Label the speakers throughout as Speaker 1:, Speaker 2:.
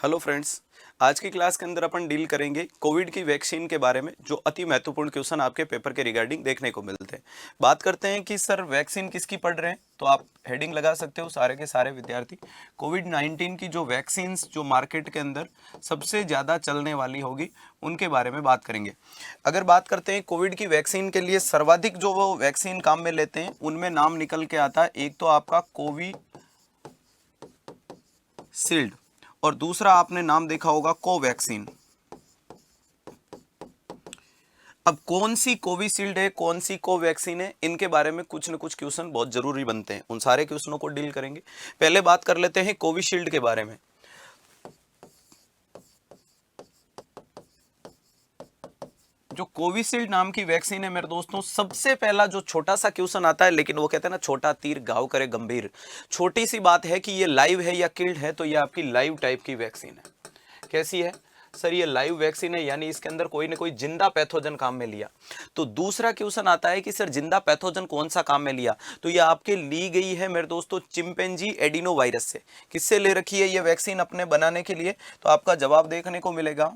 Speaker 1: Hello friends, आज की class के अंदर अपन डील करेंगे कोविड की वैक्सीन के बारे में, जो अति महत्वपूर्ण क्वेश्चन आपके पेपर के रिगार्डिंग देखने को मिलते हैं। बात करते हैं कि सर वैक्सीन किसकी पढ़ रहे हैं, तो आप हेडिंग लगा सकते हो सारे के सारे विद्यार्थी। कोविड-19 की जो वैक्सीन जो मार्केट के अंदर सबसे ज़्यादा चलने वाली होगी उनके बारे में बात करेंगे। अगर बात करते हैं कोविड की वैक्सीन के लिए सर्वाधिक जो वो वैक्सीन काम में लेते हैं उनमें नाम निकल के आता है, एक तो आपका कोविशील्ड और दूसरा आपने नाम देखा होगा कोवैक्सीन। अब कौन सी कोविशील्ड है, कौन सी कोवैक्सीन है, इनके बारे में कुछ न कुछ क्वेश्चन बहुत जरूरी बनते हैं। उन सारे क्वेश्चनों को डील करेंगे। पहले बात कर लेते हैं कोविशील्ड के बारे में। जो कोविशील्ड नाम की वैक्सीन है मेरे दोस्तों, सबसे पहला जो छोटा सा क्वेश्चन आता है, लेकिन वो कहते हैं ना छोटा तीर घाव करे गंभीर। छोटी सी बात है कि ये लाइव है या किल्ड है, तो ये आपकी लाइव टाइप की वैक्सीन है। कैसी है सर? ये लाइव वैक्सीन है, यानी इसके अंदर कोई ना कोई जिंदा पैथोजन काम में लिया। तो दूसरा क्वेश्चन आता है कि सर जिंदा पैथोजन कौन सा काम में लिया, तो ये आपके ली गई है मेरे दोस्तों चिंपैंजी एडिनो वायरस से। किससे ले रखी है ये वैक्सीन अपने बनाने के लिए, तो आपका जवाब देखने को मिलेगा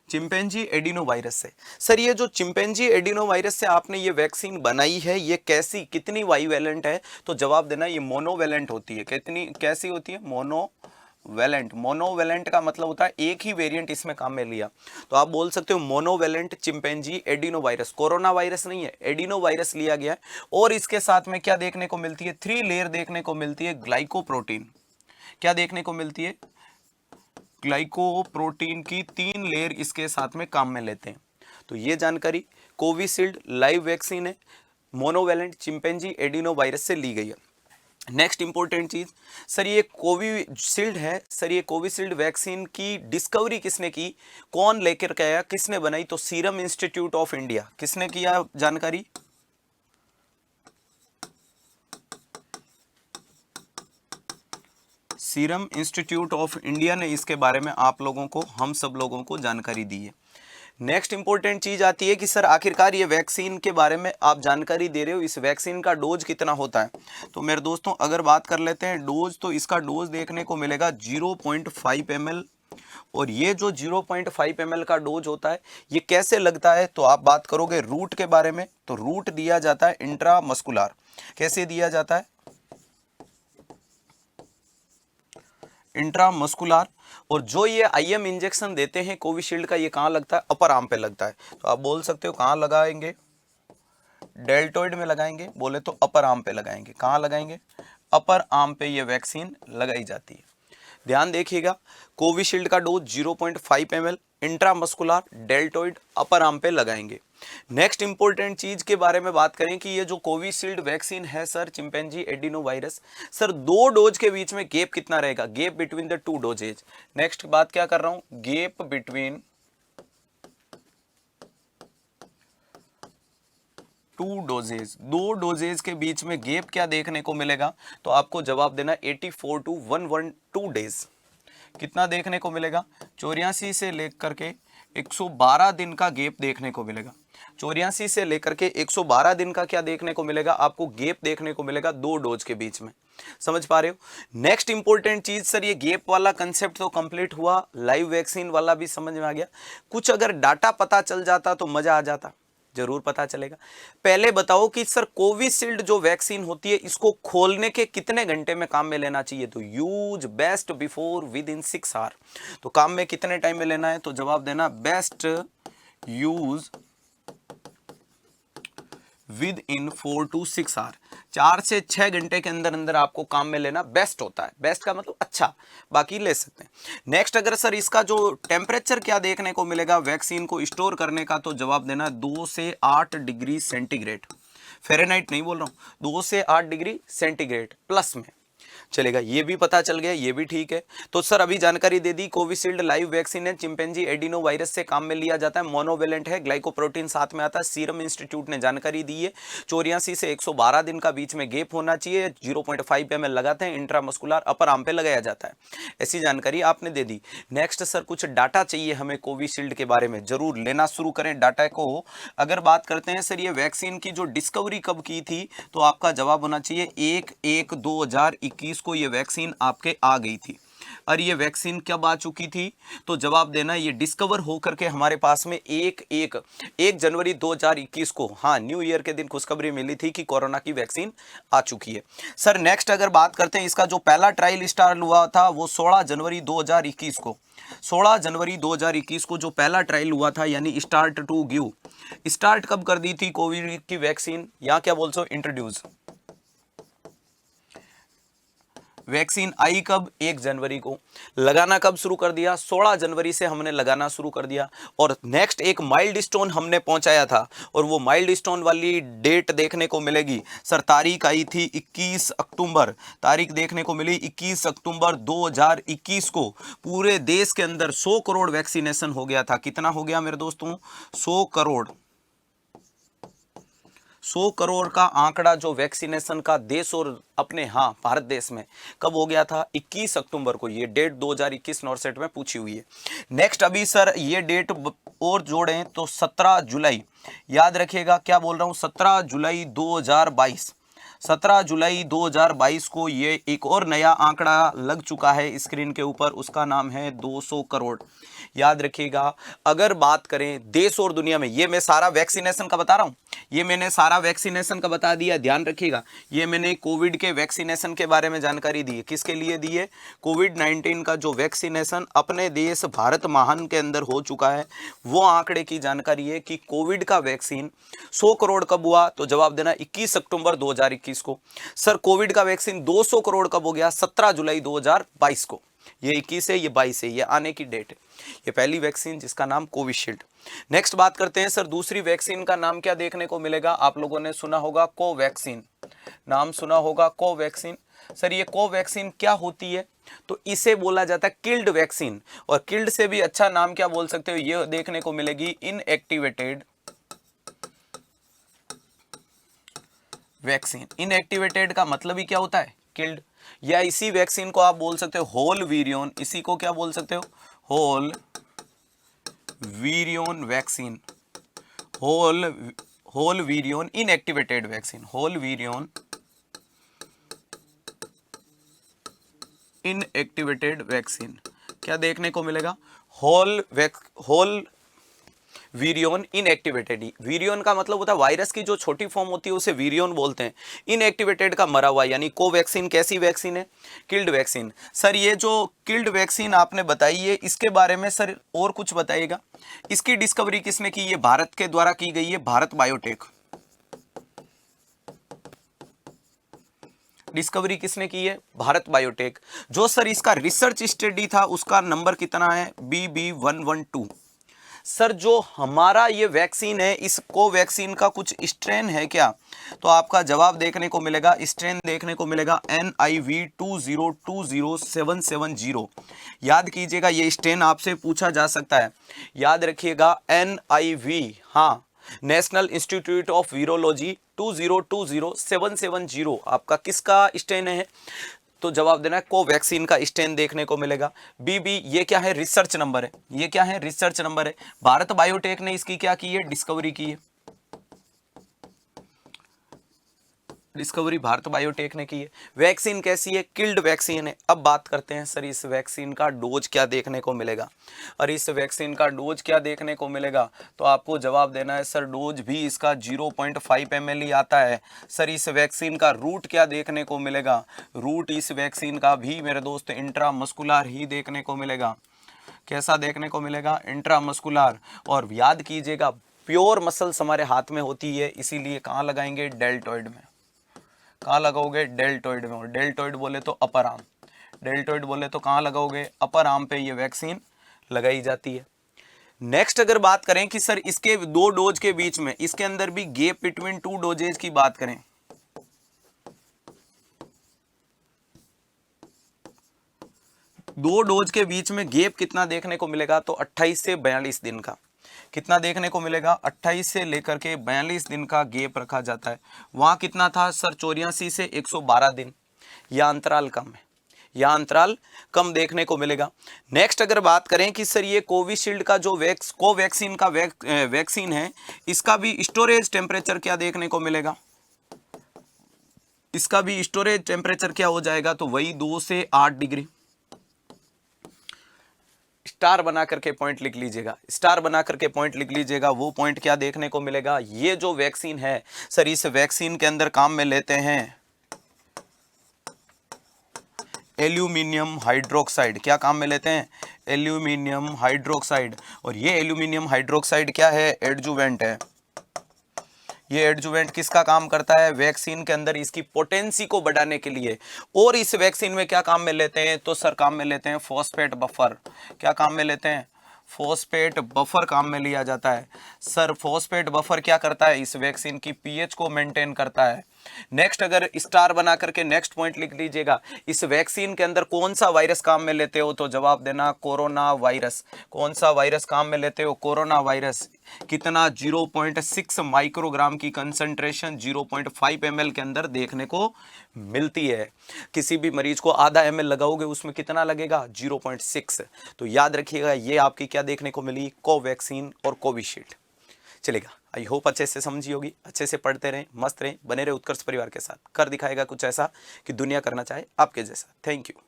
Speaker 1: चिंपैंजी एडिनो वायरस से। सर ये जो चिंपैंजी एडिनो वायरस से आपने ये वैक्सीन बनाई है, ये कैसी कितनी बाइवैलेंट है, तो जवाब देना ये मोनोवैलेंट होती है। कितनी कैसी होती है? मोनोवैलेंट। मोनोवैलेंट का मतलब होता है एक ही वेरिएंट इसमें काम में लिया, तो आप बोल सकते हो monovalent chimpanzee adeno virus. Corona virus नहीं है, एडिनो वायरस लिया गया है। और इसके साथ में क्या देखने को मिलती है? 3 लेयर देखने को मिलती है ग्लाइकोप्रोटीन। क्या देखने को मिलती है? ग्लाइकोप्रोटीन की 3 लेयर इसके साथ में काम में लेते हैं। तो ये जानकारी कोविशील्ड लाइव वैक्सीन है, मोनोवैलेंट चिंपैंजी एडिनो वायरस से ली गई है। नेक्स्ट इंपॉर्टेंट चीज, सर ये कोविशील्ड है, सर ये कोविशील्ड वैक्सीन की डिस्कवरी किसने की, कौन लेकर के आया, किसने बनाई, तो सीरम इंस्टीट्यूट ऑफ इंडिया। किसने किया जानकारी? सीरम इंस्टीट्यूट ऑफ इंडिया ने इसके बारे में आप लोगों को, हम सब लोगों को जानकारी दी है। नेक्स्ट इंपॉर्टेंट चीज आती है कि सर आखिरकार ये वैक्सीन के बारे में आप जानकारी दे रहे हो, इस वैक्सीन का डोज कितना होता है। तो मेरे दोस्तों अगर बात कर लेते हैं डोज, तो इसका डोज देखने को मिलेगा 0.5 ml। और ये जो 0.5 ml का डोज होता है ये कैसे लगता है, तो आप बात करोगे रूट के बारे में, तो रूट दिया जाता है इंट्रामस्कुलर। कैसे दिया जाता है? इंट्रामस्कुलर। और जो ये आईएम इंजेक्शन देते हैं कोविशील्ड का, ये कहाँ लगता है? अपर आर्म पे लगता है। तो आप बोल सकते हो कहाँ लगाएंगे? डेल्टोइड में लगाएंगे, बोले तो अपर आर्म पे लगाएंगे। कहाँ लगाएंगे? अपर आर्म पे ये वैक्सीन लगाई जाती है। ध्यान देखिएगा, कोविशील्ड का dose 0.5 ml, intramuscular, deltoid, upper arm पे लगाएंगे। नेक्स्ट इंपॉर्टेंट चीज के बारे में बात करें कि ये जो कोविशील्ड वैक्सीन है sir chimpanzee adenovirus, sir 2 dose के बीच में गैप कितना रहेगा? Gap between the 2 doses. Next बात क्या कर रहा हूं? Gap between 2 doses. 2 डोजेज के बीच में गैप क्या देखने को मिलेगा, तो आपको जवाब देना 84 टू 112 डेज। कितना देखने को मिलेगा? 84 से लेकर के 112 दिन का गैप देखने को मिलेगा। 84 से लेकर के 112 दिन का क्या देखने को मिलेगा? आपको गैप देखने को मिलेगा 2 डोज के बीच में। समझ पा रहे हो? नेक्स्ट इंपॉर्टेंट चीज, सर ये गैप वाला कंसेप्ट तो कंप्लीट हुआ, लाइव वैक्सीन वाला भी समझ में आ गया। कुछ अगर डाटा पता चल जाता तो मजा आ जाता। जरूर पता चलेगा। पहले बताओ कि सर कोविशील्ड जो वैक्सीन होती है इसको खोलने के कितने घंटे में काम में लेना चाहिए, तो use best before within 6 hour. तो काम में कितने टाइम में लेना है, तो जवाब देना best use within 4 to 6 hour. 4 से 6 घंटे के अंदर अंदर आपको काम में लेना बेस्ट होता है। बेस्ट का मतलब अच्छा, बाकी ले सकते हैं। नेक्स्ट, अगर सर इसका जो टेम्परेचर क्या देखने को मिलेगा वैक्सीन को स्टोर करने का, तो जवाब देना 2 से 8 डिग्री सेंटीग्रेड। फ़ारेनहाइट नहीं बोल रहा हूं, 2 से 8 डिग्री सेंटीग्रेड प्लस में। चलेगा, ये भी पता चल गया, ये भी ठीक है। तो सर अभी जानकारी दे दी, कोविशील्ड लाइव वैक्सीन है, चिंपैंजी एडिनो वायरस से काम में लिया जाता है, मोनोवेलेंट है, ग्लाइकोप्रोटीन साथ में आता है। सीरम इंस्टीट्यूट ने जानकारी दी है 84 से 112 दिन का बीच में गैप होना चाहिए, 0.5 ml लगाते हैं, इंट्रामस्कुलर अपर आर्म पे लगाया जाता है। ऐसी जानकारी आपने दे दी। नेक्स्ट सर कुछ डाटा चाहिए हमें कोविशील्ड के बारे में, जरूर लेना शुरू करें डाटा को। अगर बात करते हैं सर ये वैक्सीन की जो डिस्कवरी कब की थी, तो आपका जवाब होना चाहिए 1/1/2021 को ये वैक्सीन आपके आ गई थी। और ये वैक्सीन कब आ चुकी थी, तो जवाब देना ये डिस्कवर होकर के हमारे पास में 1 जनवरी 2021 को, हाँ न्यू ईयर के दिन खुशखबरी मिली थी कि कोरोना की वैक्सीन आ चुकी है। सर नेक्स्ट अगर बात करते हैं, इसका जो पहला ट्रायल स्टार्ट हुआ था वो 16 जनवरी 2021 को, 16 जनवरी 2021 को जो पहला ट्रायल हुआ था, यानी स्टार्ट टू गिव, स्टार्ट कब कर दी थी कोविड की वैक्सीन, या क्या बोल सो इंट्रोड्यूस, वैक्सीन आई कब, 1 जनवरी को। लगाना कब शुरू कर दिया, 16 जनवरी से हमने लगाना शुरू कर दिया। और नेक्स्ट एक माइलस्टोन हमने पहुंचाया था, और वो माइलस्टोन वाली डेट देखने को मिलेगी सर, तारीख आई थी 21 अक्टूबर, तारीख देखने को मिली 21 अक्टूबर 2021 को। पूरे देश के अंदर 100 करोड़ वैक्सीनेशन हो गया था। कितना हो गया मेरे दोस्तों, 100 करोड़, 100 करोड़ का आंकड़ा जो वैक्सीनेशन का देश और अपने, हाँ भारत देश में कब हो गया था, 21 अक्टूबर को। ये डेट 2021 नॉर्सेट में पूछी हुई है। नेक्स्ट अभी सर ये डेट और जोड़ें तो 17 जुलाई, याद रखिएगा क्या बोल रहा हूं, 17 जुलाई 2022, 17 जुलाई 2022 को ये एक और नया आंकड़ा लग चुका है स्क्रीन के ऊपर, उसका नाम है 200 करोड़। याद रखिएगा, अगर बात करें देश और दुनिया में, ये मैं सारा वैक्सीनेशन का बता रहा हूं, ये मैंने सारा वैक्सीनेशन का बता दिया, ध्यान रखिएगा। ये मैंने कोविड के वैक्सीनेशन के बारे में जानकारी दी है, किसके लिए दी है, कोविड-19 का जो वैक्सीनेशन अपने देश भारत महान के अंदर हो चुका है, वो आंकड़े की जानकारी है कि कोविड का वैक्सीन 100 करोड़ कब हुआ, तो जवाब देना 21 अक्टूबर 2021 को। सर कोविड का वैक्सीन 200 करोड़ कब हो गया, 17 जुलाई 2022 को। ये 21 है, ये 22 है, ये आने की डेट है। ये पहली वैक्सीन जिसका नाम कोविशील्ड। नेक्स्ट बात करते हैं सर दूसरी वैक्सीन का नाम क्या देखने को मिलेगा, आप लोगों ने सुना होगा कोवैक्सीन, नाम सुना होगा कोवैक्सीन। सर ये कोवैक्सीन क्या होती है, तो इसे बोला जाता है किल्ड वैक्सीन, और किल्ड से भी अच्छा नाम क्या बोल सकते हो, ये देखने को मिलेगी इनएक्टिवेटेड वैक्सीन। इनएक्टिवेटेड का मतलब ही क्या होता है, किल्ड। या इसी वैक्सीन को आप बोल सकते हो होल वीरियन, इसी को क्या बोल सकते हो, whole virion vaccine, whole virion inactivated vaccine, whole virion inactivated vaccine. क्या देखने को मिलेगा, होल वीरियन इनएक्टिवेटेड। वीरियन का मतलब होता है वायरस की जो छोटी फॉर्म होती है उसे वीरियन बोलते हैं। इनएक्टिवेटेड का मरा हुआ, यानी कोवैक्सीन कैसी वैक्सीन है, किल्ड वैक्सीन। सर ये जो किल्ड वैक्सीन आपने बताई है, इसके बारे में सर और कुछ बताइएगा। इसकी डिस्कवरी किसने की, ये भारत के द्वारा की गई है, भारत बायोटेक। डिस्कवरी किसने की है, भारत बायोटेक। जो सर इसका रिसर्च स्टडी था उसका नंबर कितना है, BB112। सर जो हमारा ये वैक्सीन है, इस कोवैक्सीन का कुछ स्ट्रेन है क्या, तो आपका जवाब देखने को मिलेगा, स्ट्रेन देखने को मिलेगा NIV2020770। याद कीजिएगा, ये स्ट्रेन आपसे पूछा जा सकता है, याद रखिएगा NIV, हाँ नेशनल इंस्टीट्यूट ऑफ वीरोलॉजी 2020770 आपका किसका स्ट्रेन है, तो जवाब देना है कोवैक्सीन का स्ट्रेन देखने को मिलेगा। BB ये क्या है, रिसर्च नंबर है, ये क्या है, रिसर्च नंबर है। भारत बायोटेक ने इसकी क्या की है, डिस्कवरी की है, डिस्कवरी भारत बायोटेक ने की है। वैक्सीन कैसी है, किल्ड वैक्सीन है। अब बात करते हैं सर इस वैक्सीन का डोज क्या देखने को मिलेगा, और इस वैक्सीन का डोज क्या देखने को मिलेगा, तो आपको जवाब देना है सर डोज भी इसका 0.5 ml ही आता है। सर इस वैक्सीन का रूट क्या देखने को मिलेगा, रूट इस वैक्सीन का भी मेरे दोस्त इंट्रामस्कुलर ही देखने को मिलेगा। कैसा देखने को मिलेगा, इंट्रामस्कुलर। और याद कीजिएगा प्योर मसल्स हमारे हाथ में होती है, इसीलिए कहाँ लगाएंगे, डेल्टॉइड में। कहाँ लगाओगे, डेल्टॉइड में। और डेल्टॉइड बोले तो अपर आर्म, डेल्टॉइड बोले तो कहाँ लगाओगे, अपर आर्म पे ये वैक्सीन लगाई जाती है। नेक्स्ट अगर बात करें कि सर इसके 2 डोज के बीच में, इसके अंदर भी गैप बिटवीन 2 डोजेज की बात करें, दो डोज के बीच में गैप कितना देखने को मिलेगा, तो 28 से 42 दिन का। कितना देखने को मिलेगा, 28 से लेकर के 42 दिन का गैप रखा जाता है। वहां कितना था सर, 84 से 112 दिन। यह अंतराल कम है, यह अंतराल कम देखने को मिलेगा। नेक्स्ट अगर बात करें कि सर ये कोविशील्ड का जो कोवैक्सीन का वैक्सीन है, इसका भी स्टोरेज टेम्परेचर क्या देखने को मिलेगा, इसका भी स्टोरेज टेम्परेचर क्या हो जाएगा, तो वही 2 से 8 डिग्री। स्टार बना करके पॉइंट लिख लीजिएगा, स्टार बना करके पॉइंट लिख लीजिएगा। वो पॉइंट क्या देखने को मिलेगा, ये जो वैक्सीन है सर, इस वैक्सीन के अंदर काम में लेते हैं एल्यूमिनियम हाइड्रोक्साइड। क्या काम में लेते हैं, एल्यूमिनियम हाइड्रोक्साइड। और ये एल्यूमिनियम हाइड्रोक्साइड क्या है, एडजुवेंट है। ये एडजुवेंट किसका काम करता है, वैक्सीन के अंदर इसकी पोटेंसी को बढ़ाने के लिए। और इस वैक्सीन में क्या काम में लेते हैं, तो सर काम में लेते हैं फॉस्फेट बफर। क्या काम में लेते हैं, फॉस्फेट बफर काम में लिया जाता है। सर फॉस्फेट बफर क्या करता है, इस वैक्सीन की पीएच को मेंटेन करता है। नेक्स्ट अगर स्टार बना करके नेक्स्ट पॉइंट लिख लीजिएगा, इस वैक्सीन के अंदर कौन सा वायरस काम में लेते हो, तो जवाब देना कोरोना वायरस। कौन सा वायरस काम में लेते हो, कोरोना वायरस। कितना, 0.6 माइक्रोग्राम की कंसंट्रेशन 0.5 ml के अंदर देखने को मिलती है। किसी भी मरीज को आधा ml लगाओगे उसमें कितना लगेगा, 0.6। तो याद रखिएगा ये आपकी क्या देखने को मिली, कोवैक्सीन और कोविशील्ड। चलेगा, आई होप अच्छे से समझी होगी। अच्छे से पढ़ते रहें, मस्त रहें, बने रहे उत्कर्ष परिवार के साथ। कर दिखाएगा कुछ ऐसा कि दुनिया करना चाहे आपके जैसा। Thank you.